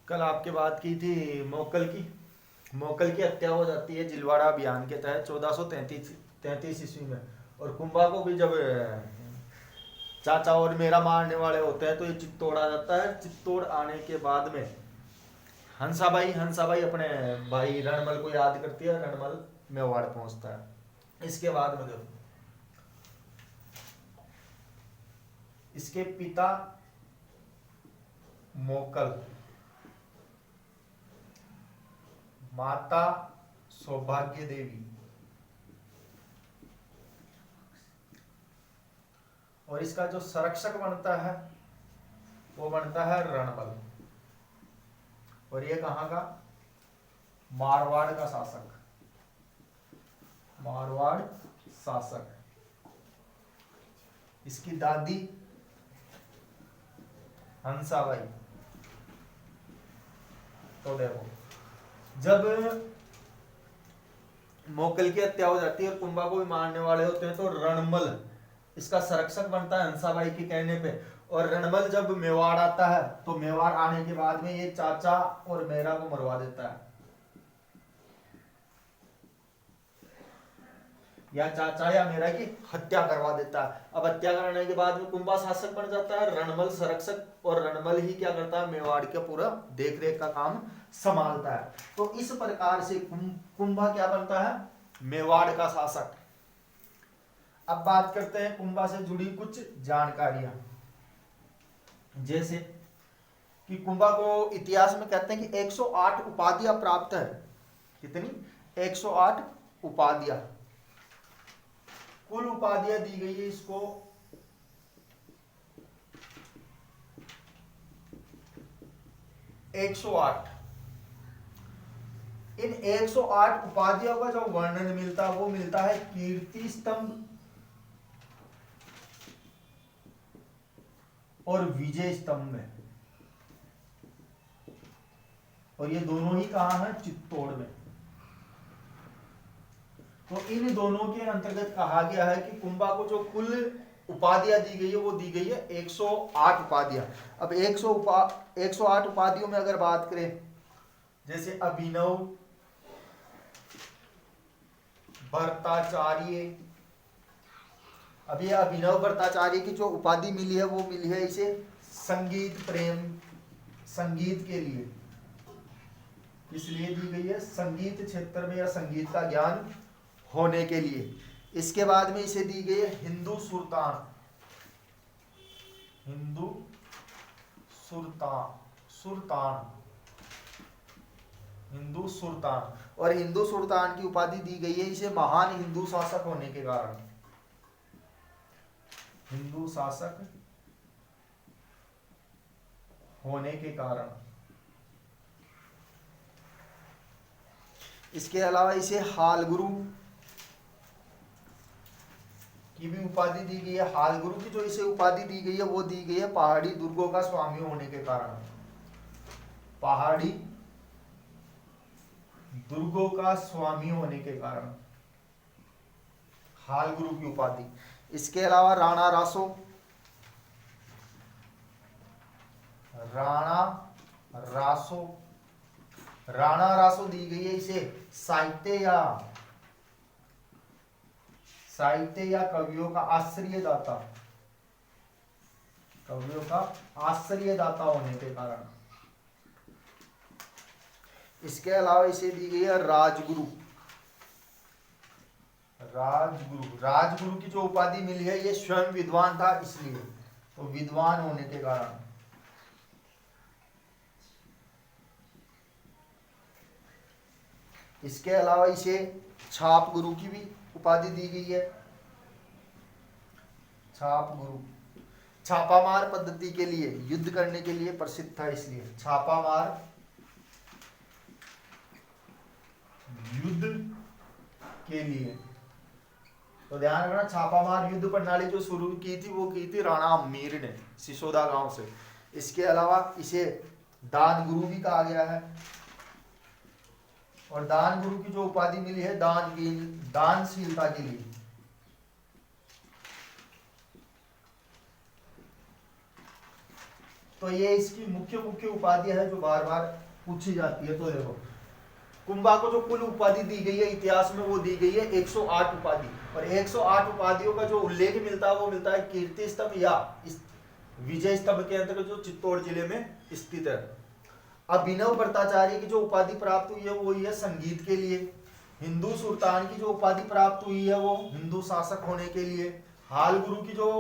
कल आपके बात की थी मोकल की हत्या हो जाती है जिलवाड़ा अभियान के तहत 1433 ईस्वी में। और कुंभा को भी जब चाचा और मेरा मारने वाले होते हैं तो ये चित्तौड़ आ जाता है। चित्तौड़ आने के बाद में हंसाबाई अपने भाई रणमल को याद करती है। रणमल मेवाड़ पहुंचता है। इसके बाद में देखो, इसके पिता मोकल, माता सौभाग्य देवी और इसका जो संरक्षक बनता है वो बनता है रणबल। और ये कहाँ का? मारवाड़ का शासक, मारवाड़ शासक। इसकी दादी हंसाबाई। तो देखो, जब मोकल की हत्या हो जाती है और कुंभा को भी मारने वाले होते हैं तो रणमल इसका संरक्षक बनता है हंसाबाई के कहने पे। और रणमल जब मेवाड़ आता है तो मेवाड़ आने के बाद में ये चाचा और मेरा को मरवा देता है, या चाचा या मेरा की हत्या करवा देता है। अब हत्या करने के बाद में कुंभा शासक बन जाता है, रणमल संरक्षक, और रणमल ही क्या करता है? मेवाड़ का पूरा देख रेख का काम संभालता है। तो इस प्रकार से कुंभा क्या बनता है? मेवाड़ का शासक। अब बात करते हैं कुंभा से जुड़ी कुछ जानकारियां। जैसे कि कुंभा को इतिहास में कहते हैं कि 108 उपाधियां प्राप्त है। कितनी? 108 उपाधियां। कुल उपाधियां दी गई है इसको 108। इन 108 उपाधियों का जो वर्णन मिलता है वो मिलता है कीर्ति स्तंभ और विजय स्तंभ में। और ये दोनों ही कहां है? चित्तौड़ में। तो इन दोनों के अंतर्गत कहा गया है कि कुंभा को जो कुल उपाधियां दी गई है वो दी गई है 108 उपाधियां। अब 108 उपाधियों में अगर बात करें, जैसे अभिनव भट्टाचार्य। अब ये अभिनव भट्टाचार्य की जो उपाधि मिली है वो मिली है इसे संगीत प्रेम, संगीत के लिए। इसलिए दी गई है संगीत क्षेत्र में या संगीत का ज्ञान होने के लिए। इसके बाद में इसे दी गई है हिंदू सुल्तान, हिंदू सुल्तान, सुल्तान, हिंदू सुल्तान। और हिंदू सुल्तान की उपाधि दी गई है इसे महान हिंदू शासक होने के कारण, हिंदू शासक होने के कारण। इसके अलावा इसे हाल गुरु की भी उपाधि दी गई है। हाल गुरु की जो इसे उपाधि दी गई है वो दी गई है पहाड़ी दुर्गों का स्वामी होने के कारण, पहाड़ी दुर्गों का स्वामी होने के कारण हाल गुरु की उपाधि। इसके अलावा राणा रासो, राणा रासो, राणा रासो दी गई है इसे साहित्य या कवियों का आश्रयदाता, कवियों का आश्रयदाता होने के कारण। इसके अलावा इसे दी गई है राजगुरु, राजगुरु। राजगुरु की जो उपाधि मिली है ये स्वयं विद्वान था इसलिए, तो विद्वान होने के कारण। इसके अलावा इसे छाप गुरु की भी उपाधि दी गई है, छाप गुरु। छापामार पद्धति के लिए, युद्ध करने के लिए प्रसिद्ध था इसलिए छापामार युद्ध के लिए। तो ध्यान रखना, छापामार युद्ध प्रणाली जो शुरू की थी वो की थी राणा मीर ने सिसोदा गांव से। इसके अलावा इसे दान गुरु भी कहा गया है। और दान गुरु की जो उपाधि मिली है दानशीलता के लिए। तो तो ये इसकी मुख्य मुख्य उपाधियां है जो बार बार पूछी जाती है। तो देखो कुंभा को जो कुल उपाधि दी गई है इतिहास में वो दी गई है 108 उपाधि, और 108 उपाधियों का जो उल्लेख मिलता है वो मिलता है कीर्ति स्तंभ या विजय स्तंभ के अंतर्गत जो चित्तौड़ जिले में स्थित है। अभिनव भट्टाचार्य की जो उपाधि प्राप्त हुई है वो हुई है संगीत के लिए। हिंदू सुल्तान की जो उपाधि प्राप्त हुई है वो हिंदू शासक होने के लिए। हाल गुरु की जो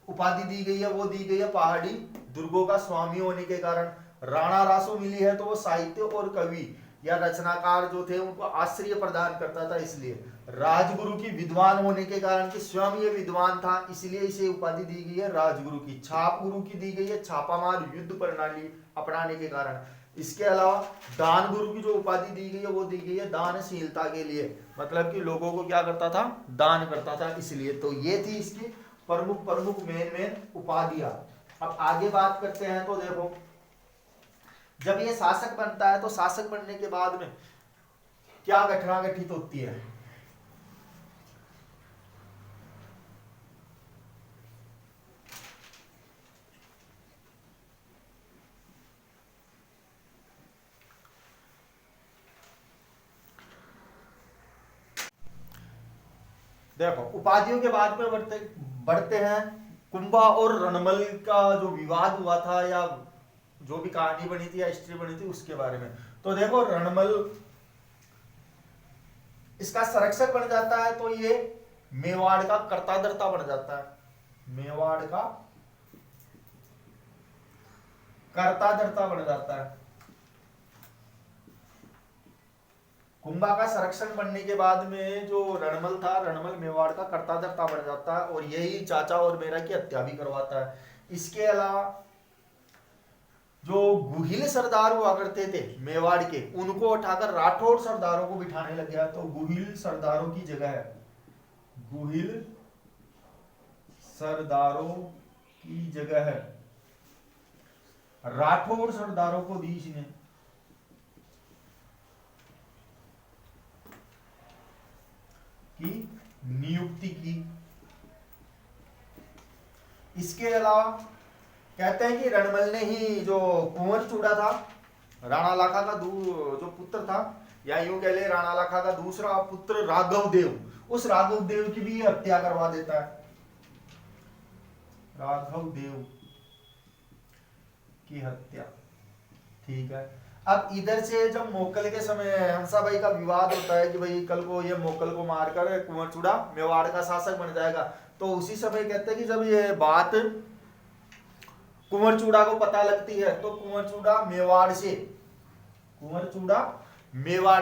उपाधि दी गई है वो दी गई है पहाड़ी दुर्गों का स्वामी होने के कारण। राणा रासो मिली है तो वो साहित्य और कवि या रचनाकार जो थे उनको आश्रय प्रदान करता था, इसलिए राजगुरु की विद्वान होने के कारण कि स्वयं ये विद्वान था इसलिए इसे उपाधि दी गई है राजगुरु की। छाप गुरु की दी गई है छापामार युद्ध प्रणाली अपनाने के कारण। इसके अलावा दान गुरु की जो उपाधि दी गई है वो दी गई है दानशीलता के लिए, मतलब कि लोगों को क्या करता था, दान करता था इसलिए। तो ये थी इसकी प्रमुख प्रमुख मेन उपाधियां। अब आगे बात करते हैं तो देखो जब ये शासक बनता है तो शासक बनने के बाद में क्या घटना घटित होती है। देखो उपाधियों के बाद में बढ़ते हैं कुंभा और रणमल का जो विवाद हुआ था या जो भी कहानी बनी थी या हिस्ट्री बनी थी उसके बारे में। तो देखो रणमल इसका संरक्षक बन जाता है तो ये मेवाड़ का कर्ता धर्ता बन जाता है। मेवाड़ का कर्ता धर्ता बन जाता है। कुंभा का संरक्षण बनने के बाद में जो रणमल था, रणमल मेवाड़ का कर्ता धर्ता बन जाता है और यही चाचा और मेरा की हत्या भी करवाता है। इसके अलावा जो गुहिल सरदार हुआ करते थे मेवाड़ के उनको उठाकर राठौड़ सरदारों को बिठाने लग गया। तो गुहिल सरदारों की जगह है, गुहिल सरदारों की जगह है राठौड़ सरदारों को दी इसने। की नियुक्ति की। इसके अलावा कहते हैं कि रणमल ने ही जो कुंवर चूड़ा था राणा लाखा का जो पुत्र था, या यूं कह ले राणा लाखा का दूसरा पुत्र राघव देव, उस राघव देव की भी हत्या करवा देता है। राघव देव की हत्या, ठीक है। अब इधर से जब मोकल के समय हंसाबाई का विवाद होता है कि भाई कल को ये मोकल को मारकर कुंवर चूड़ा मेवाड़ का शासक बन जाएगा, तो उसी समय कहते हैं कि जब ये बात कुंवर चूड़ा को पता लगती है तो कुंवर चूड़ा मेवाड़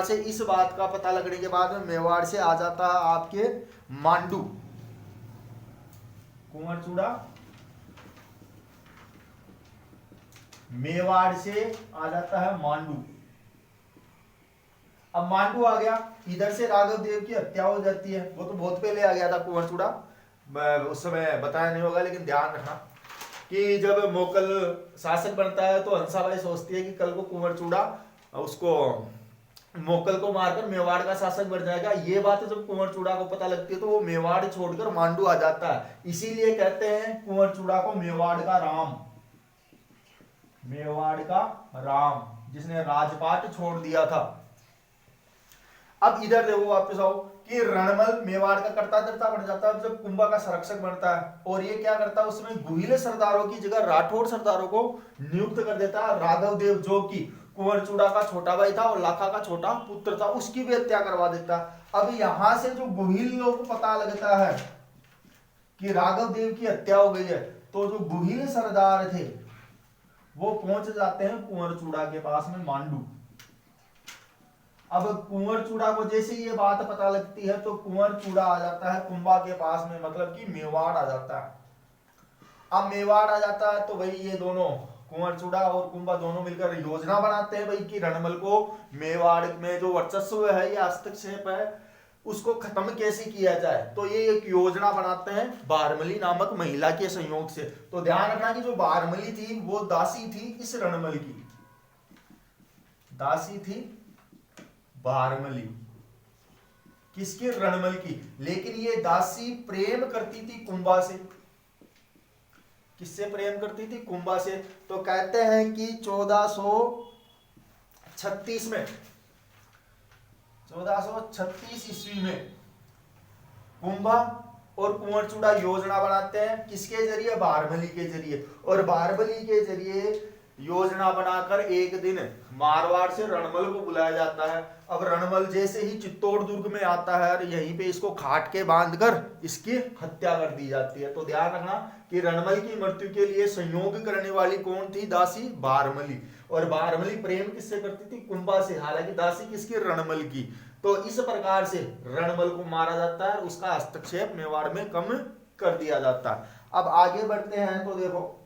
से इस बात का पता लगने के बाद में मेवाड़ से आ जाता है आपके मांडू। कुंवर चूड़ा मेवाड़ से आ जाता है मांडू। अब मांडू आ गया, इधर से राघव देव की हत्या हो जाती है। वो तो बहुत पहले आ गया था कुंवर चूड़ा, उस समय बताया नहीं होगा, लेकिन ध्यान रखना कि जब मोकल शासक बनता है तो हंसाबाई सोचती है कि कल को कुंवर चूड़ा उसको मोकल को मारकर मेवाड़ का शासक बन जाएगा। ये बात जब कुंवर चूड़ा को पता लगती है तो वो मेवाड़ छोड़कर मांडू आ जाता है। इसीलिए कहते हैं कुंवर चूड़ा को मेवाड़ का राम, मेवाड़ का राम, जिसने राजपाट छोड़ दिया था। अब इधर देखो वापस आओ कि रणमल मेवाड़ का कर्ता धर्ता बन जाता है जब कुंभा का संरक्षक बनता है, और ये क्या करता है उसमें गुहिल सरदारों की जगह राठौड़ सरदारों को नियुक्त कर देता है। राघव देव जो कि कुंवर चूड़ा का छोटा भाई था और लाखा का छोटा पुत्र था, उसकी भी हत्या करवा देता है। अब यहां से जो गुहिल लोग को पता लगता है कि राघव देव की हत्या हो गई है, तो जो गुहिल सरदार थे वो पहुंच जाते हैं कुंवर चूड़ा के पास में मांडू। अब कुंवर चूड़ा को जैसे ये बात पता लगती है तो कुंवर चूड़ा आ जाता है कुंभा के पास में, मतलब कि मेवाड़ आ जाता है। अब मेवाड़ आ जाता है तो भाई ये दोनों कुंवर चूड़ा और कुंभा दोनों मिलकर योजना बनाते हैं भाई कि रणमल को मेवाड़ में जो वर्चस्व है या हस्तक्षेप है उसको खत्म कैसे किया जाए। तो ये एक योजना बनाते हैं बारमली नामक महिला के संयोग से। तो ध्यान रखना कि जो बारमली थी वो दासी थी इस रणमल की, दासी थी बारमली किसकी, रणमल की। लेकिन ये दासी प्रेम करती थी कुंभा से, किससे प्रेम करती थी? कुंभा से। तो कहते हैं कि 1436 में, 1436 ईस्वी में कुंभा और कुंवरचूड़ा योजना बनाते हैं। किसके जरिए? बारबली के जरिए। और बारबली के जरिए योजना बनाकर एक दिन मारवाड़ से रणमल को बुलाया जाता है। अब रणमल जैसे ही चित्तौड़ दुर्ग में आता है और यहीं पे इसको खाट के बांधकर इसकी हत्या कर दी जाती है। तो ध्यान रखना कि रणमल की मृत्यु के लिए संयोग करने वाली कौन थी? दासी बारमली। और बारमली प्रेम किससे करती थी? कुंभा से। हालांकि दासी किसकी? रणमल की। तो इस प्रकार से रणमल को मारा जाता है, उसका हस्तक्षेप मेवाड़ में कम कर दिया जाता है। अब आगे बढ़ते हैं तो देखो,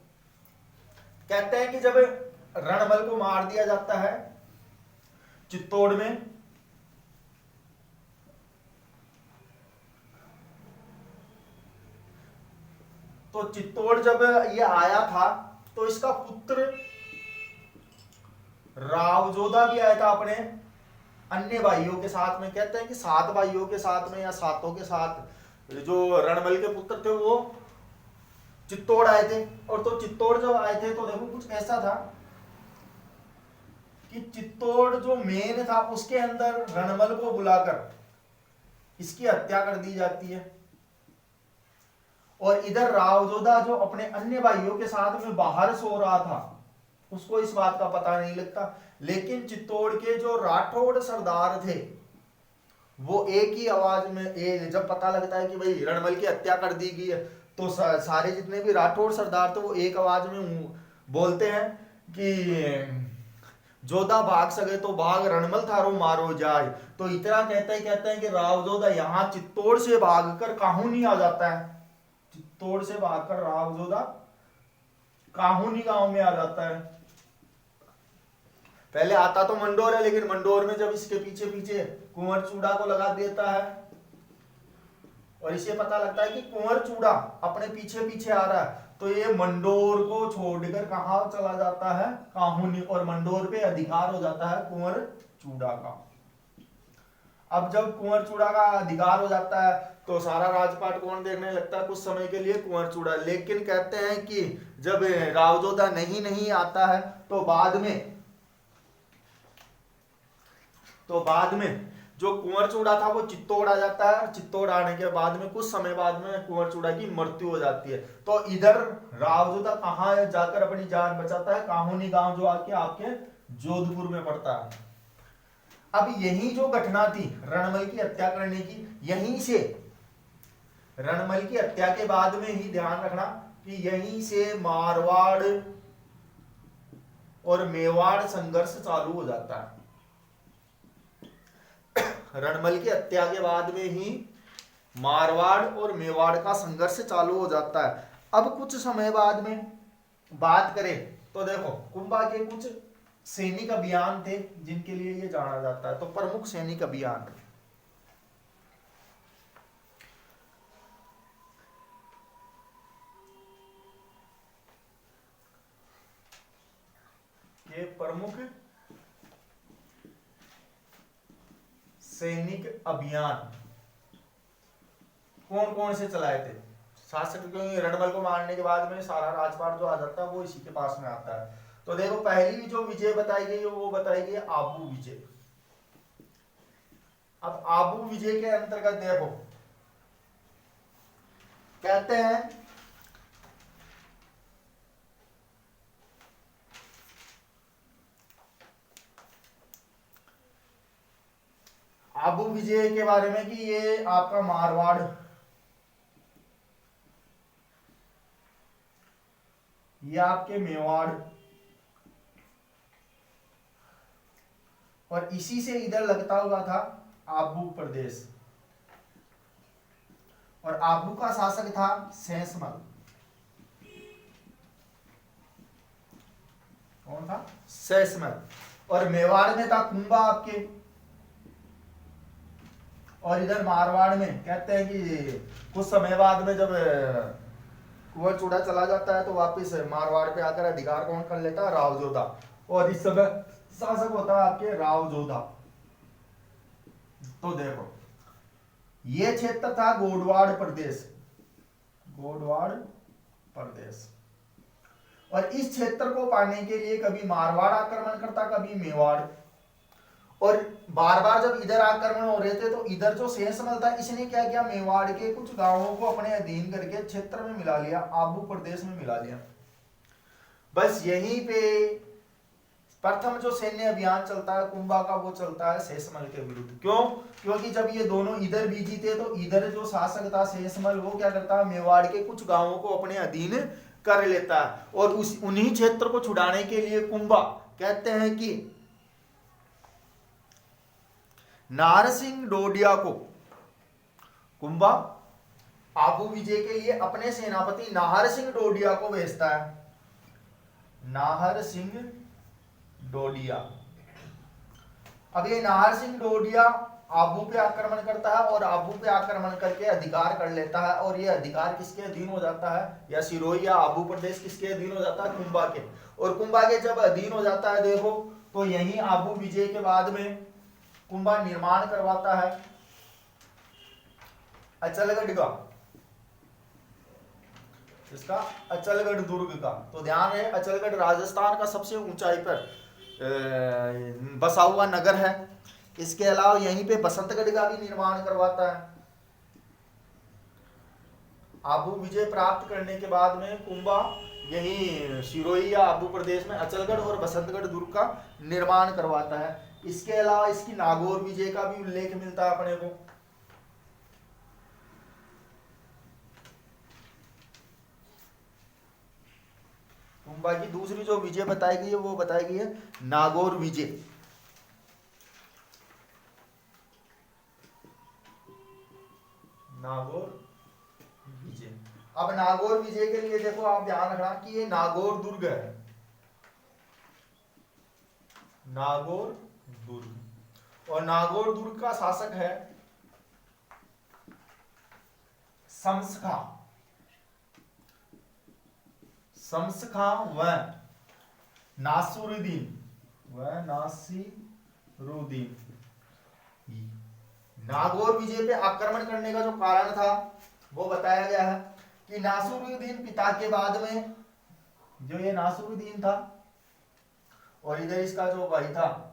कहते हैं कि जब रणमल को मार दिया जाता है चित्तौड़ में, तो चित्तौड़ जब ये आया था तो इसका पुत्र रावजोधा भी आया था अपने अन्य भाइयों के साथ में। कहते हैं कि 7 भाइयों के साथ में या 7 के साथ जो रणमल के पुत्र थे वो चित्तौड़ आए थे। और तो चित्तौड़ जब आए थे तो देखो कुछ ऐसा था कि चित्तौड़ जो मेन था उसके अंदर रणमल को बुलाकर इसकी हत्या कर दी जाती है। और इधर रावजोधा जो अपने अन्य भाइयों के साथ में बाहर सो रहा था, उसको इस बात का पता नहीं लगता। लेकिन चित्तौड़ के जो राठौड़ सरदार थे वो एक ही आवाज में जब पता लगता है कि भाई रणमल की हत्या कर दी गई है, तो सारे जितने भी राठौड़ सरदार थे वो एक आवाज में बोलते हैं कि जोधा भाग सके तो भाग, रणमल थारो मारो जाए। तो इतना कहते हैं कि रावजोधा यहाँ चित्तौड़ से भागकर काहुनी आ जाता है। चित्तौड़ से भागकर रावजोधा काहुनी गांव में आ जाता है। पहले आता तो मंडोर है, लेकिन मंडोर में जब इसके पीछे पीछे कुंवरचूड़ा को लगा देता है और इसे पता लगता है कि कुंवरचूड़ा अपने पीछे पीछे आ रहा है, तो ये मंडोर को छोड़कर कहां चला जाता है? काहुनी। और मंडोर पे अधिकार हो जाता है कुंवरचूड़ा का। अब जब कुंवरचूड़ा का अधिकार हो जाता है तो सारा राजपाट कौन देखने लगता है? कुछ समय के लिए कुंवरचूड़ा। लेकिन कहते हैं कि जब रावजोधा नहीं आता है तो बाद में जो कुंवरचूड़ा था वो चित्तौड़ आ जाता है। चित्तौड़ आने के बाद में कुछ समय बाद में कुंवरचूड़ा की मृत्यु हो जाती है। तो इधर रावजोधा कहाँ जाकर अपनी जान बचाता है? काहुनी गांव, जो आके आपके जोधपुर में पड़ता है। अब यही जो घटना थी रणमल की हत्या करने की, यहीं से रणमल की हत्या के बाद में ही ध्यान रखना कि यहीं से मारवाड़ और मेवाड़ संघर्ष चालू हो जाता है। रणमल की हत्या के बाद में ही मारवाड़ और मेवाड़ का संघर्ष चालू हो जाता है। अब कुछ समय बाद में बात करें तो देखो, कुंभा के कुछ सैनिक अभियान थे जिनके लिए ये जाना जाता है। तो प्रमुख सैनिक अभियान, ये प्रमुख सैनिक अभियान कौन कौन से चलाए थे? शासक, क्योंकि रणमल को मारने के बाद में सारा राजपाट जो आ जाता है वो इसी के पास में आता है। तो देखो, पहली जो विजय बताई गई है वो बताई गई आबू विजय। अब आबू विजय के अंतर्गत देखो, कहते हैं आबू विजय के बारे में कि ये आपका मारवाड़, ये आपके मेवाड़, और इसी से इधर लगता हुआ था आबू प्रदेश। और आबू का शासक था सैंसमल। कौन था? सैंसमल। और मेवाड़ में था कुंभा आपके, और इधर मारवाड़ में कहते हैं कि कुछ समय बाद में जब कुंवरचूड़ा चला जाता है तो वापस मारवाड़ पे आकर अधिकार कौन कर लेता है? रावजोधा। और इस समय शासक होता है आपके रावजोधा। तो देखो, ये क्षेत्र था गोडवाड़ प्रदेश, गोडवाड़ प्रदेश। और इस क्षेत्र को पाने के लिए कभी मारवाड़ आक्रमण करता, कभी मेवाड़, और बार बार जब इधर आक्रमण हो रहे थे तो इधर जो शेषमल था इसने क्या किया, मेवाड़ के कुछ गांवों को अपने अधीन करके क्षेत्र में मिला लिया, आबू प्रदेश में मिला लिया। बस यहीं पे प्रथम जो सैन्य अभियान चलता है कुंभा का वो चलता है शेषमल के विरुद्ध। क्यों? क्योंकि जब ये दोनों इधर बीजी थे तो इधर जो शासक था शेषमल वो क्या करता है, मेवाड़ के कुछ गांवों को अपने अधीन कर लेता है, और उस उन्हीं क्षेत्र को छुड़ाने के लिए कुंभा कहते हैं कि नारसिंह डोडिया को कुंभा आबू विजय के लिए अपने सेनापति नाहर सिंह डोडिया को भेजता है। नाहर सिंह डोडिया, अब ये नाहर सिंह डोडिया आबू पे आक्रमण करता है और आबू पे आक्रमण करके अधिकार कर लेता है, और ये अधिकार किसके अधीन हो जाता है, या सिरोही या आबू प्रदेश किसके अधीन हो जाता है, कुंभा के। और कुंभा के जब अधीन हो जाता है देखो तो यही आबू विजय के बाद में कुंभा निर्माण करवाता है अचलगढ़ का, इसका अचलगढ़ दुर्ग का। तो ध्यान रहे अचलगढ़ राजस्थान का सबसे ऊंचाई पर बसा हुआ नगर है। इसके अलावा यहीं पे बसंतगढ़ का भी निर्माण करवाता है। आबू विजय प्राप्त करने के बाद में कुंभा यही सिरोही या आबू प्रदेश में अचलगढ़ और बसंतगढ़ दुर्ग का निर्माण करवाता है। इसके अलावा इसकी नागौर विजय का भी उल्लेख मिलता है अपने को। कुंभा की दूसरी जो विजय बताई गई है वो बताई गई है नागौर विजय। नागौर विजय, अब नागौर विजय के लिए देखो आप ध्यान रखना कि ये नागौर दुर्ग है, नागौर दुर्ग, और नागौर दुर्ग का शासक है शमशखा, शमशखा व नासिरुद्दीन, नागौर विजय पे आक्रमण करने का जो कारण था वो बताया गया है कि नासिरुद्दीन पिता के बाद में जो ये नासिरुद्दीन था और इधर इसका जो भाई था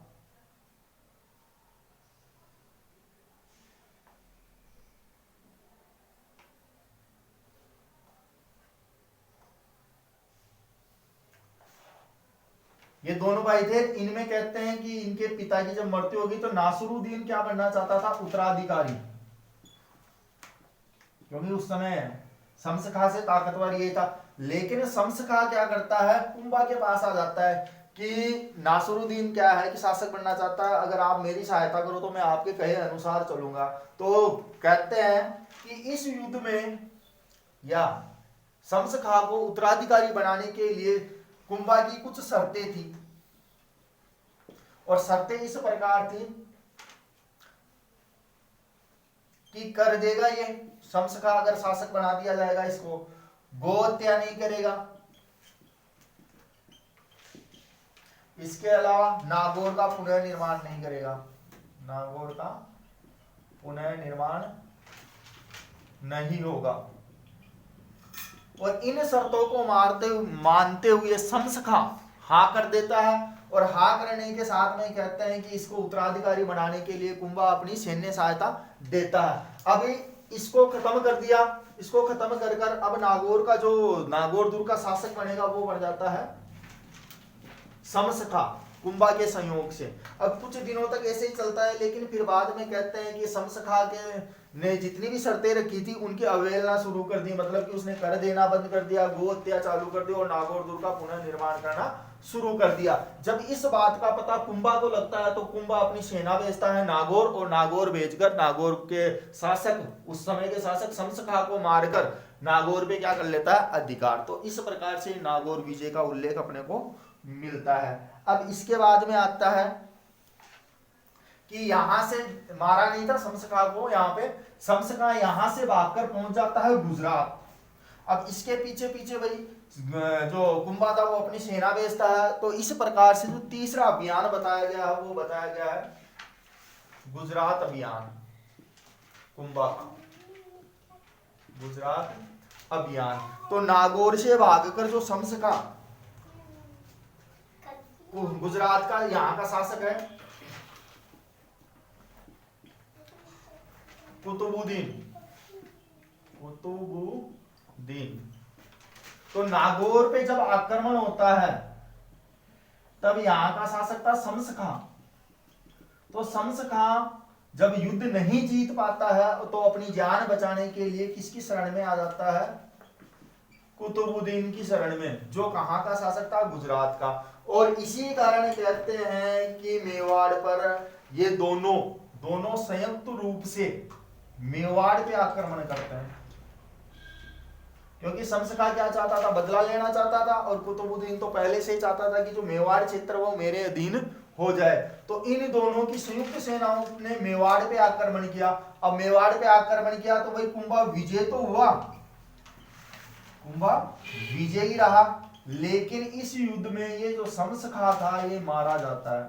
ये दोनों भाई थे। इनमें कहते हैं कि इनके पिता की जब मृत्यु होगी तो नासिरुद्दीन क्या बनना चाहता था, उत्तराधिकारी, क्योंकि उस समय शमशखा से ताकतवर ये था। लेकिन शमशखा क्या करता है, कुंभा के पास आ जाता है कि नासिरुद्दीन क्या है कि शासक बनना चाहता है, अगर आप मेरी सहायता करो तो मैं आपके कहे अनुसार चलूंगा। तो कहते हैं कि इस युद्ध में या शमशखा को उत्तराधिकारी बनाने के लिए कुंभा की कुछ शर्तें थी, और शर्तें इस प्रकार थी कि कर देगा ये शमशखा अगर शासक बना दिया जाएगा इसको, गो हत्या नहीं करेगा, इसके अलावा नागौर का पुनर्निर्माण नहीं करेगा, नागौर का पुनर्निर्माण नहीं होगा। और इन शर्तों को मानते हुए शमशखा हाँ कर देता है, और हाँ करने के साथ में कहते हैं कि इसको उत्तराधिकारी बनाने के लिए कुंभा अपनी सैन्य सहायता देता है। अब इसको खत्म कर दिया, इसको खत्म कर कर अब नागौर का जो नागौर दुर्ग का शासक बनेगा वो बन जाता है शमशखा, कुंभा के संयोग से। अब कुछ दिनों तक ऐसे ही चलता है, लेकिन फिर बाद में कहते हैं कि शमशखा के ने जितनी भी शर्तें रखी थी उनकी अवहेलना शुरू कर दी, मतलब कि उसने कर देना बंद कर दिया, गो हत्या चालू कर दी और नागौर दुर्ग का पुनर्निर्माण करना शुरू कर दिया। जब इस बात का पता कुंभा को लगता है तो कुंभा अपनी सेना भेजता है नागौर, और नागौर भेजकर नागौर के शासक, उस समय के शासक शमशखा को मारकर नागौर पे क्या कर लेता है, अधिकार। तो इस प्रकार से नागौर विजय का उल्लेख अपने को मिलता है। अब इसके बाद में आता है कि यहां से मारा नहीं था शमशखा को, यहाँ पे शमशखा यहां से भागकर पहुंच जाता है गुजरात। अब इसके पीछे पीछे भाई जो कुंभा था वो अपनी सेना भेजता है। तो इस प्रकार से जो तीसरा अभियान बताया गया है वो बताया गया है गुजरात अभियान, कुंभा का गुजरात अभियान। तो नागौर से भागकर जो शमशखा गुजरात का यहाँ का शासक है कुतुबुद्दीन। तो नागौर पे जब आक्रमण होता है तब यहाँ का शासक था शम्स खां। तो शम्स खां जब युद्ध नहीं जीत पाता है तो अपनी जान बचाने के लिए किसकी शरण में आ जाता है? कुतुबुद्दीन की शरण में, जो कहां का शासक था? गुजरात का। और इसी कारण कहते हैं कि मेवाड़ पर ये दोनों संयुक्त रूप से मेवाड़ पे आक्रमण करते हैं, क्योंकि शम्स खां क्या चाहता था? बदला लेना चाहता था, और कुतुबुद्दीन तो पहले से ही चाहता था कि जो मेवाड़ क्षेत्र वो मेरे अधीन हो जाए। तो इन दोनों की संयुक्त सेनाओं ने मेवाड़ पे आक्रमण किया। अब मेवाड़ पे आक्रमण किया तो भाई कुंभा विजय तो हुआ, कुंभा विजयी रहा, लेकिन इस युद्ध में ये जो शम्स खां था ये मारा जाता है।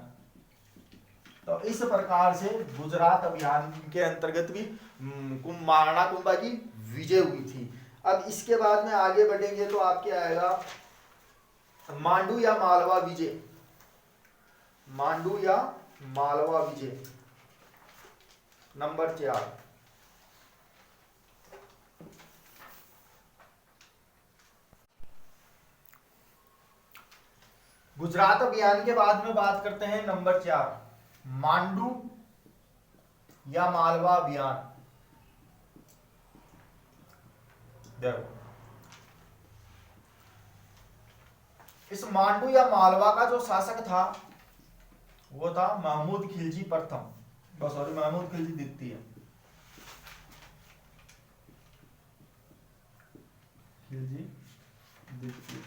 तो इस प्रकार से गुजरात अभियान के अंतर्गत भी महाराणा कुंभा की विजय हुई थी। अब इसके बाद में आगे बढ़ेंगे तो आपके आएगा मांडू या मालवा विजय। मांडू या मालवा विजय नंबर 4। गुजरात अभियान के बाद में बात करते हैं नंबर 4, मांडू या मालवा अभियान। देखो, इस मांडू या मालवा का जो शासक था वो था महमूद खिलजी प्रथम, सॉरी महमूद खिलजी द्वितीय। खिलजी द्वितीय,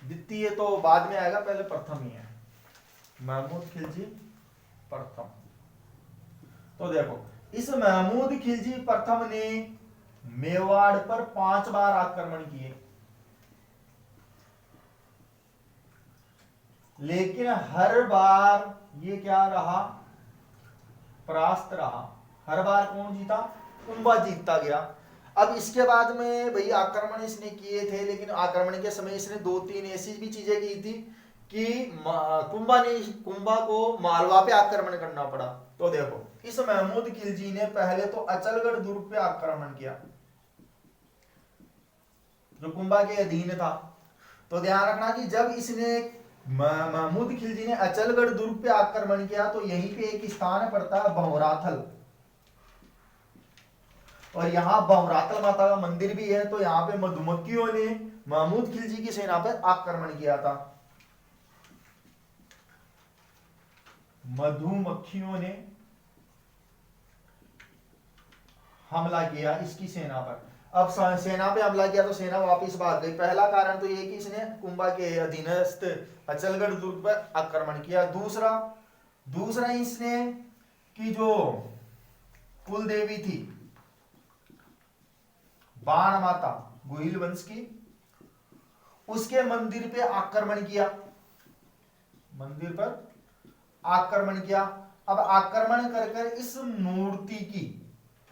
द्वितीय तो बाद में आएगा, पहले प्रथम ही है, महमूद खिलजी प्रथम। तो देखो, इस महमूद खिलजी प्रथम ने मेवाड़ पर 5 बार आक्रमण किए, लेकिन हर बार ये क्या रहा? परास्त रहा। हर बार कौन जीता? कुंभा जीतता गया। अब इसके बाद में भाई आक्रमण इसने किए थे, लेकिन आक्रमण के समय इसने 2-3 ऐसी भी चीजें की थी कि कुंभा को मालवा पे आक्रमण करना पड़ा। तो देखो, इस महमूद खिलजी ने पहले तो अचलगढ़ दुर्ग पे आक्रमण किया जो कुंभा के अधीन था। तो ध्यान रखना कि जब इसने महमूद खिलजी ने अचलगढ़ दुर्ग पे आक्रमण किया तो यहीं पे एक स्थान पड़ता है भंवराथल, और यहाँ भंवराथल माता का मंदिर भी है। तो यहाँ पे मधुमक्खियों ने महमूद खिलजी की सेना पे आक्रमण किया था। मधुमक्खियों ने हमला किया इसकी सेना पर। अब सेना पे हमला किया तो सेना वापस भाग गई। पहला कारण तो ये कि इसने कुंभा के अधीनस्थ अचलगढ़ दुर्ग पर आक्रमण किया। दूसरा इसने कि जो कुल देवी थी बाण माता गोहिल वंश की, उसके मंदिर पे आक्रमण किया, मंदिर पर आक्रमण किया। अब आक्रमण कर इस मूर्ति की,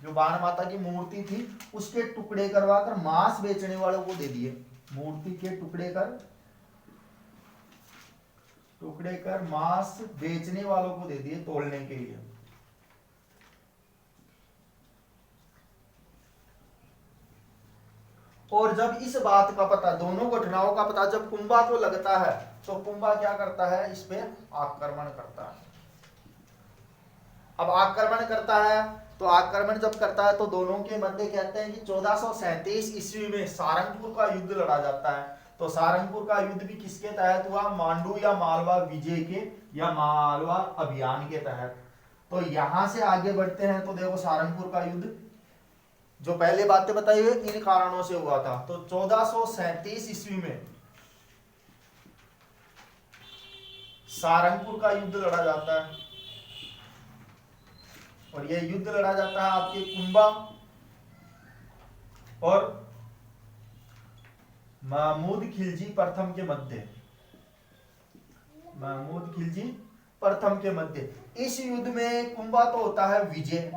जो बाण माता की मूर्ति थी, उसके टुकड़े करवाकर मांस बेचने वालों को दे दिए। मूर्ति के टुकड़े कर मांस बेचने वालों को दे दिए तोड़ने के लिए। और जब इस बात का पता, दोनों घटनाओं का पता जब कुंभा को लगता है तो कुंभा क्या करता है? इस पे आक्रमण करता है। अब आक्रमण करता है तो आक्रमण जब करता है तो दोनों के मध्य कहते हैं कि 1437 ईस्वी में सारंगपुर का युद्ध लड़ा जाता है। तो सारंगपुर का युद्ध भी किसके तहत हुआ? मांडू या मालवा विजय के या मालवा अभियान के तहत। तो यहां से आगे बढ़ते हैं तो देखो, सारंगपुर का युद्ध जो पहले बातें बताई हुई इन कारणों से हुआ था। तो 1437 ईस्वी में सारंगपुर का युद्ध लड़ा जाता है, और यह युद्ध लड़ा जाता है आपके कुंभा और महमूद खिलजी प्रथम के मध्य। महमूद खिलजी प्रथम के मध्य इस युद्ध में कुंभा तो होता है विजय।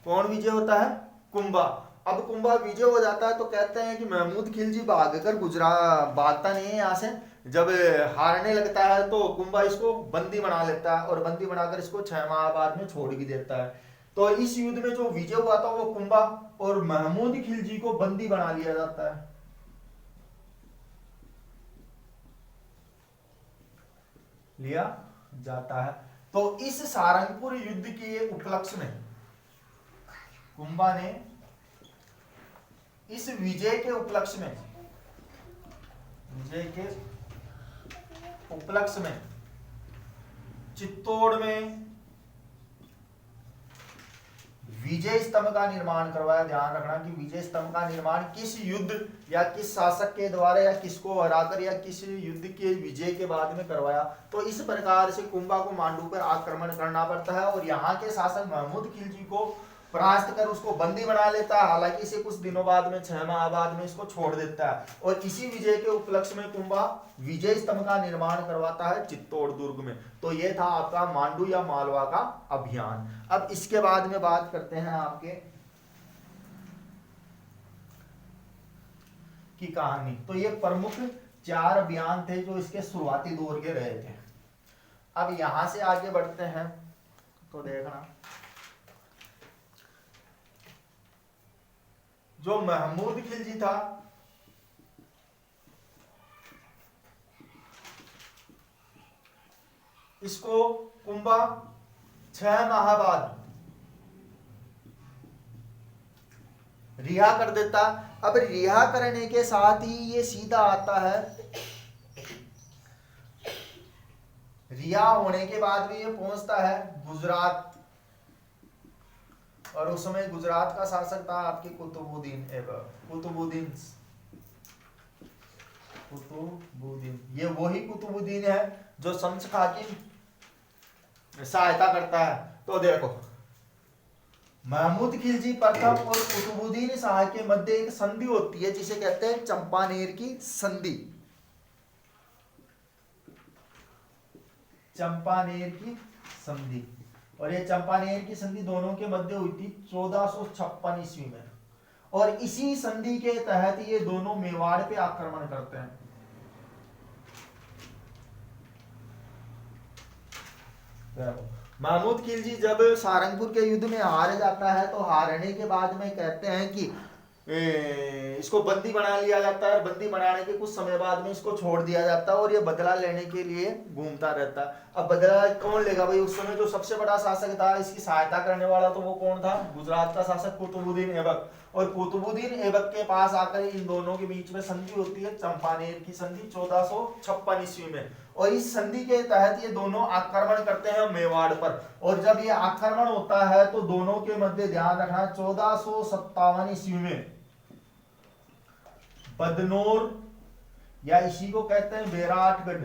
कौन विजय होता है? कुंभा। अब कुंभा विजय हो जाता है तो कहते हैं कि महमूद खिलजी भागता नहीं है यहाँ से। जब हारने लगता है तो कुंभा इसको बंदी बना लेता है और बंदी बनाकर इसको 6 माह बाद में छोड़ भी देता है। तो इस युद्ध में जो विजय हुआ था वो कुंभा और महमूद खिलजी को बंदी बना लिया जाता है, लिया जाता है। तो इस सारंगपुर युद्ध के उपलक्ष्य में कुंभा ने इस विजय के उपलक्ष्य में चित्तौड़ में विजय स्तंभ का निर्माण करवाया। ध्यान रखना कि विजय स्तंभ का निर्माण किस युद्ध या किस शासक के द्वारा या किसको हराकर या किस युद्ध के विजय के बाद में करवाया। तो इस प्रकार से कुंभा को मांडू पर आक्रमण करना पड़ता है और यहाँ के शासक महमूद खिलजी को परास्त कर उसको बंदी बना लेता है। हालांकि इसे कुछ दिनों बाद में 6 माह बाद में इसको छोड़ देता है और इसी विजय के उपलक्ष्य में कुंभा विजय स्तंभ का निर्माण करवाता है चित्तौड़ दुर्ग में। तो ये था आपका मांडू या मालवा का अभियान। अब इसके बाद में बात करते हैं आपके की कहानी। तो ये प्रमुख 4 अभियान थे जो इसके शुरुआती दौर के रहे थे। अब यहां से आगे बढ़ते हैं तो देखना जो महमूद खिलजी था इसको कुंभा 6 माह बाद रिहा कर देता। अब रिहा करने के साथ ही ये सीधा आता है, रिहा होने के बाद भी ये पहुंचता है गुजरात और उस समय गुजरात का शासक था आपके कुतुबुद्दीन। ये वही कुतुबुद्दीन है जो शम्स खां की सहायता करता है। तो देखो महमूद खिलजी प्रथम और कुतुबुद्दीन शाह के मध्य एक संधि होती है जिसे कहते हैं चंपानेर की संधि। चंपानेर की संधि, और ये चंपानेर की संधि दोनों के मध्य हुई थी 1456 ईस्वी में। और इसी संधि के तहत ये दोनों मेवाड़ पे आक्रमण करते हैं। महमूद खिलजी जब सारंगपुर के युद्ध में हार जाता है तो हारने के बाद में कहते हैं कि इसको बंदी बना लिया जाता है। बंदी बनाने के कुछ समय बाद में इसको छोड़ दिया जाता है और ये बदला लेने के लिए घूमता रहता है। अब बदला कौन लेगा भाई? उस समय जो सबसे बड़ा शासक था इसकी सहायता करने वाला तो वो कौन था? गुजरात का शासक कुतुबुद्दीन ऐबक। और कुतुबुद्दीन ऐबक के पास आकर इन दोनों के बीच में संधि होती है चंपानेर की संधि 1456 ईस्वी में। और इस संधि के तहत ये दोनों आक्रमण करते हैं मेवाड़ पर। और जब ये आक्रमण होता है तो दोनों के मध्य ध्यान रखना 1457 ईस्वी में बदनौर या इसी को कहते हैं बैराटगढ़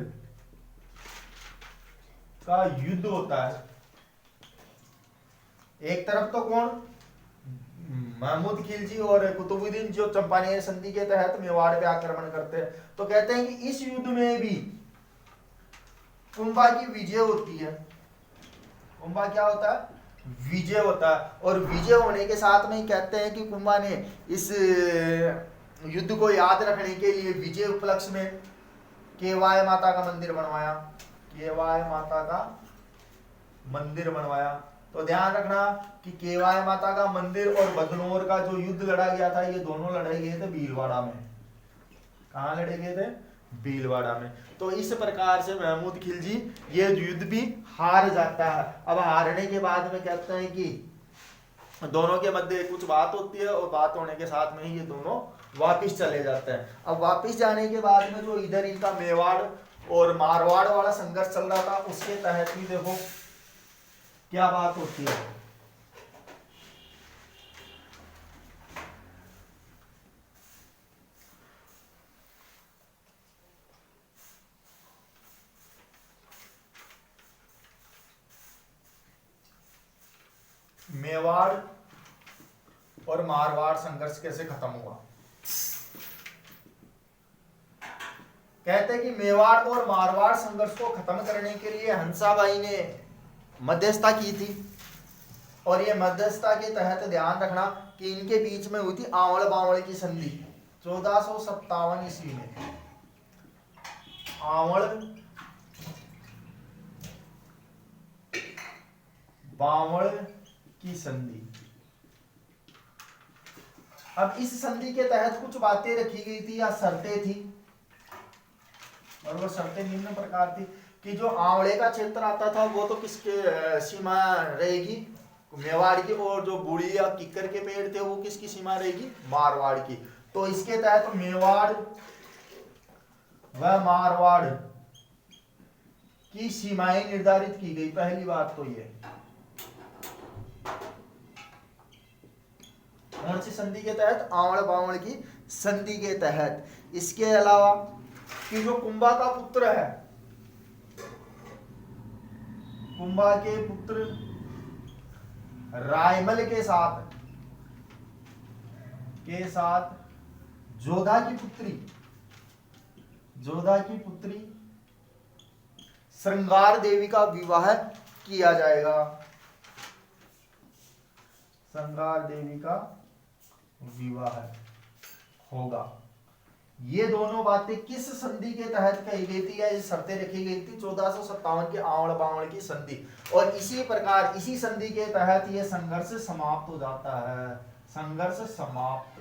का युद्ध होता है। एक तरफ तो कौन? महमूद खिलजी और कुतुबुद्दीन जो चंपानेर संधि के तहत मेवाड़ पे आक्रमण करते हैं। तो कहते हैं कि इस युद्ध में भी कुंभा की विजय होती है। कुंभा क्या होता है? विजय होता है। और विजय होने के साथ में कहते हैं कि कुंभा ने इस युद्ध को याद रखने के लिए विजय उपलक्ष्य में केवाय माता का मंदिर बनवाया। केवाय माता का मंदिर बनवाया। तो ध्यान रखना कि केवाय माता का मंदिर और बदनौर का जो युद्ध लड़ा गया था ये दोनों लड़े गए थे भीलवाड़ा में। कहाँ लड़े गए थे? भीलवाड़ा में। तो इस प्रकार से महमूद खिलजी ये युद्ध भी हार जाता है। अब हारने के बाद में कहते हैं कि दोनों के मध्य कुछ बात होती है और बात होने के साथ में ही ये दोनों वापिस चले जाते हैं। अब वापिस जाने के बाद में जो इधर इनका मेवाड़ और मारवाड़ वाला संघर्ष चल रहा था उसके तहत भी देखो क्या बात होती है। मेवाड़ और मारवाड़ संघर्ष कैसे खत्म हुआ? कहते हैं कि मेवाड़ और मारवाड़ संघर्ष को खत्म करने के लिए हंसाबाई ने मध्यस्थता की थी। और ये मध्यस्थता के तहत ध्यान रखना कि इनके बीच में हुई थी आवड़ बावड़ की संधि 1457 ईस्वी में। आवड़ बावड़ की संधि। अब इस संधि के तहत कुछ बातें रखी गई थी या शर्तें थी, और वो शर्तें निम्न प्रकार थी कि जो आंवले का क्षेत्र आता था वो तो किसके सीमा रहेगी, मेवाड़ की, और जो बुढ़ी या किक्कर के पेड़ थे वो किसकी सीमा रहेगी, मारवाड़ की। तो इसके तहत मेवाड़ व मारवाड़ की सीमाएं निर्धारित की गई। पहली बात तो ये कौन सी संधि के तहत, आवड़ बावड़ की संधि के तहत। इसके अलावा कि जो कुंभा का पुत्र है, कुंभा के पुत्र रायमल के साथ जोधा की पुत्री श्रृंगार देवी का विवाह किया जाएगा। श्रृंगार देवी का विवाह होगा। ये दोनों बातें किस संधि के तहत कही गई थी या ये शर्तें रखी गई थी, 1457 के आवड़ बावड़ की संधि। और इसी प्रकार इसी संधि के तहत ये संघर्ष समाप्त हो जाता है। संघर्ष समाप्त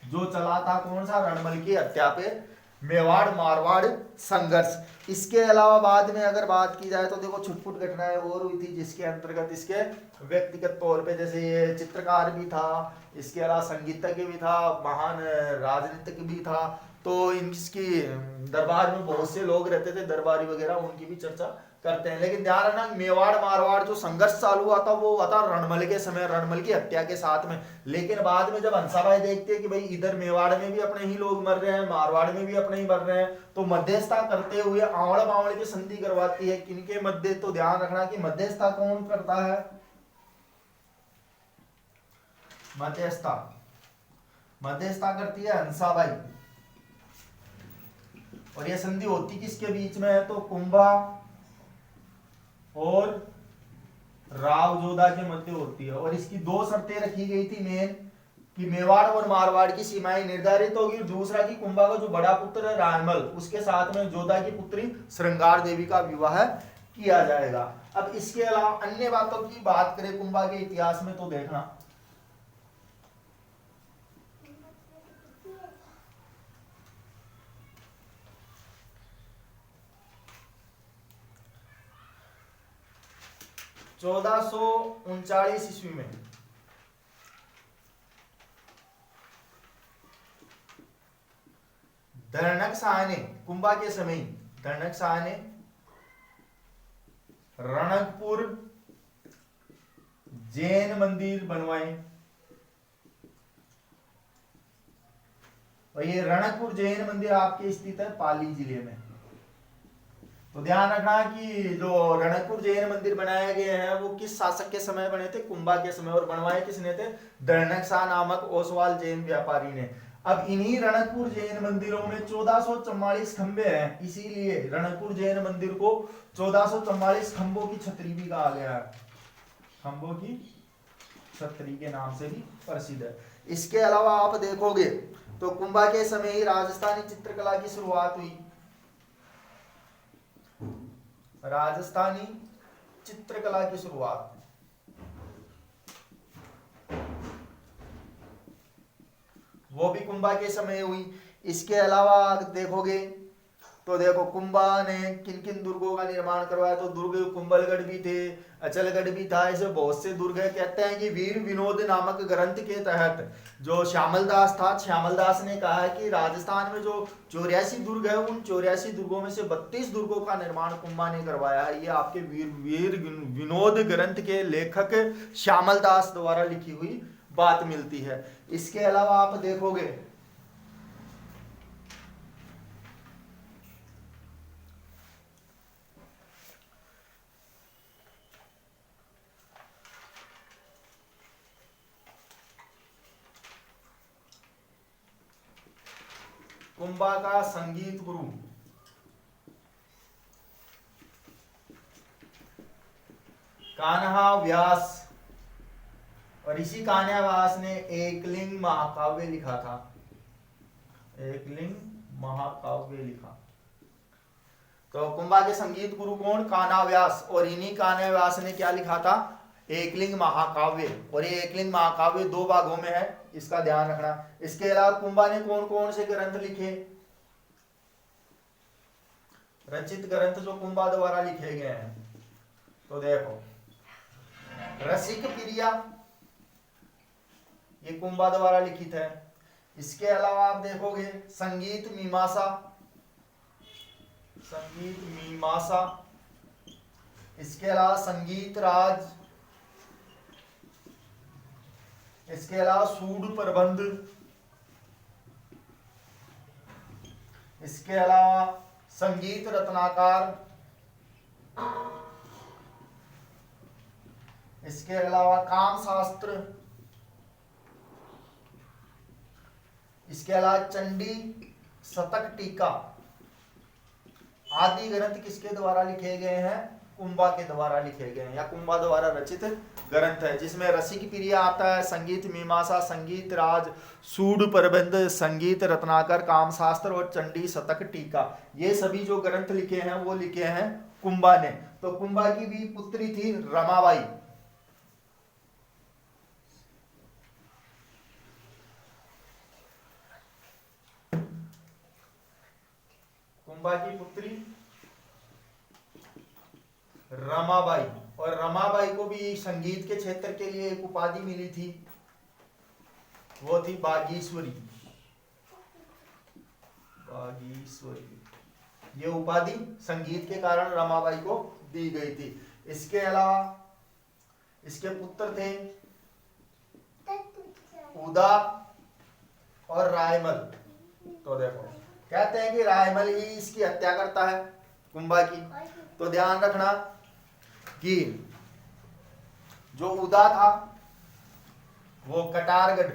जो चला था कौन सा, रणमल की हत्या पे मेवाड़ मारवाड़ संघर्ष। इसके अलावा बाद में अगर बात की जाए तो देखो छुटपुट घटनाएं और हुई थी जिसके अंतर्गत इसके व्यक्तिगत तौर पे, जैसे ये चित्रकार भी था, इसके अलावा संगीतज्ञ भी था, महान राजनीतिक भी था। तो इसकी दरबार में बहुत से लोग रहते थे, दरबारी वगैरह, उनकी भी चर्चा करते हैं। लेकिन ध्यान रखना मेवाड़ मारवाड़ जो संघर्ष चालू हुआ था वो हुआ था रणमल के समय, रणमल की हत्या के साथ में। लेकिन बाद में जब हंसाबाई देखते हैं कि भाई इधर मेवाड़ में भी अपने ही लोग मर रहे हैं, मारवाड़ में भी अपने ही मर रहे हैं, तो मध्यस्थता करते हुए आवड़ बावड़ की संधि करवाती है। किनके मध्य, तो ध्यान रखना कि मध्यस्थता कौन करता है, मध्यस्थता करती है हंसाबाई। और ये संधि होती किसके बीच में है, तो कुंभा और राव जोधा के मध्य होती है। और इसकी दो शर्तें रखी गई थी मेन, कि मेवाड़ और मारवाड़ की सीमाएं निर्धारित होगी। दूसरा कि कुंभा का जो बड़ा पुत्र है रायमल, उसके साथ में जोधा की पुत्री श्रृंगार देवी का विवाह किया जाएगा। अब इसके अलावा अन्य बातों की बात करें कुंभा के इतिहास में तो देखना, चौदह सौ 39 ईस्वी में धरणक शाह ने, कुंभा के समय धरणक शाह ने रणकपुर जैन मंदिर बनवाए। और ये रणकपुर जैन मंदिर आपके स्थित है पाली जिले में। तो ध्यान रखना कि जो रणकपुर जैन मंदिर बनाए गए हैं वो किस शासक के समय बने थे, कुंभा के समय। और बनवाए किसने थे, धरणक शाह नामक ओसवाल जैन व्यापारी ने। अब इन्हीं रणकपुर जैन मंदिरों में 1444 खंबे हैं, इसीलिए रणकपुर जैन मंदिर को 1444 खंबों की छतरी भी कहा गया है, खंबों की छतरी के नाम से भी प्रसिद्ध है। इसके अलावा आप देखोगे तो कुंभा के समय ही राजस्थानी चित्रकला की शुरुआत हुई। राजस्थानी चित्रकला की शुरुआत वो भी कुंभा के समय हुई। इसके अलावा देखोगे तो देखो कुंभा ने किन किन दुर्गों का निर्माण करवाया, तो दुर्ग कुंभलगढ़ भी थे, अचलगढ़ भी था, ऐसे बहुत से दुर्ग है। कहते हैं कि वीर विनोद नामक ग्रंथ के तहत जो श्यामल दास था, श्यामल दास ने कहा है कि राजस्थान में जो 84 दुर्ग है उन 84 दुर्गों में से 32 दुर्गों का निर्माण कुंभा ने करवाया है। ये आपके वीर विनोद ग्रंथ के लेखक श्यामल दास द्वारा लिखी हुई बात मिलती है। इसके अलावा आप देखोगे कुंभा का संगीत गुरु कान्हा व्यास और इसी कान्यावास ने एकलिंग महाकाव्य लिखा था, एकलिंग महाकाव्य लिखा। तो कुंभा के संगीत गुरु कौन? कान्याव्यास। और इन्हीं कान्याव्यास ने क्या लिखा था? एकलिंग महाकाव्य। और ये एकलिंग महाकाव्य 2 भागों में है, इसका ध्यान रखना। इसके अलावा कुंभा ने कौन कौन से ग्रंथ लिखे? रचित ग्रंथ जो कुंभा द्वारा लिखे गए हैं, तो देखो रसिक प्रिया, ये कुंभा द्वारा लिखित है। इसके अलावा आप देखोगे संगीत मीमांसा, संगीत मीमांसा। इसके अलावा संगीत राज, इसके अलावा सूड प्रबंध, इसके अलावा संगीत रत्नाकर, इसके अलावा काम शास्त्र, इसके अलावा चंडी शतक टीका आदि ग्रंथ किसके द्वारा लिखे गए हैं? कुंभा के द्वारा लिखे गए हैं, या कुंभा द्वारा रचित ग्रंथ है, जिसमें रसिक प्रिया आता है, संगीत मीमांसा, संगीत राज, सूड प्रबंध, संगीत रत्नाकर, काम शास्त्र और चंडी शतक टीका। ये सभी जो ग्रंथ लिखे हैं वो लिखे हैं कुंभा ने। तो कुंभा की भी पुत्री थी रमाबाई। कुंभा की पुत्री रमाबाई, और रमाबाई को भी संगीत के क्षेत्र के लिए एक उपाधि मिली थी, वो थी बागीश्वरी। बागीश्वरी ये उपाधि संगीत के कारण रमाबाई को दी गई थी। इसके अलावा इसके पुत्र थे उदा और रायमल। तो देखो कहते हैं कि रायमल ही इसकी हत्या करता है कुंभा की। तो ध्यान रखना कि जो उदा था वो कटारगढ़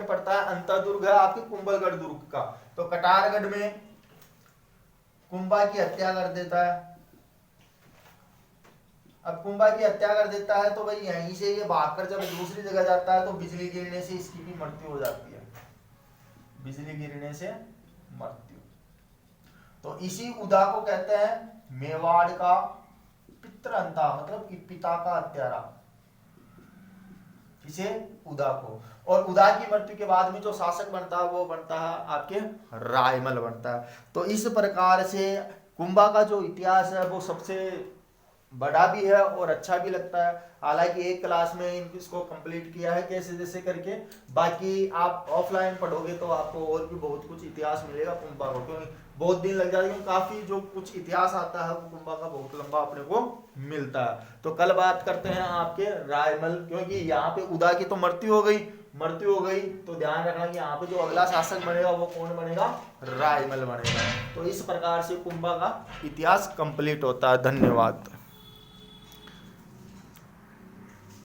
पड़ता है, अंतर्दुर्ग है आपके कुंभलगढ़ दुर्ग का। तो कटारगढ़ में कुंभा की हत्या कर देता है। अब कुंभा की हत्या कर देता है तो भाई यहीं से ये भागकर जब दूसरी जगह जाता है तो बिजली गिरने से इसकी भी मृत्यु हो जाती है, बिजली गिरने से मृत्यु। तो इसी उदा को कहते हैं मेवाड़ का पितरंता, मतलब कि पिता का हत्यारा, किसे? उदा को। और उदा की मृत्यु के बाद में जो शासक बनता है वो बनता है आपके रायमल बनता है। तो इस प्रकार से कुंभा का जो इतिहास है वो सबसे बड़ा भी है और अच्छा भी लगता है। हालांकि एक क्लास में इसको कंप्लीट किया है कैसे जैसे करके, बाकी आप ऑफलाइन पढ़ोगे तो आपको और भी बहुत कुछ इतिहास मिलेगा कुंभा को, क्योंकि बहुत दिन लग जाएंगे। काफी जो कुछ इतिहास आता है वो कुंभा का बहुत लंबा अपने को मिलता है। तो कल बात करते हैं आपके रायमल, क्योंकि यहाँ पे उदा की तो मृत्यु हो गई, तो ध्यान रखना कि यहाँ पे जो अगला शासक बनेगा वो कौन बनेगा? रायमल बनेगा। तो इस प्रकार से कुंभा का इतिहास कंप्लीट होता है। धन्यवाद।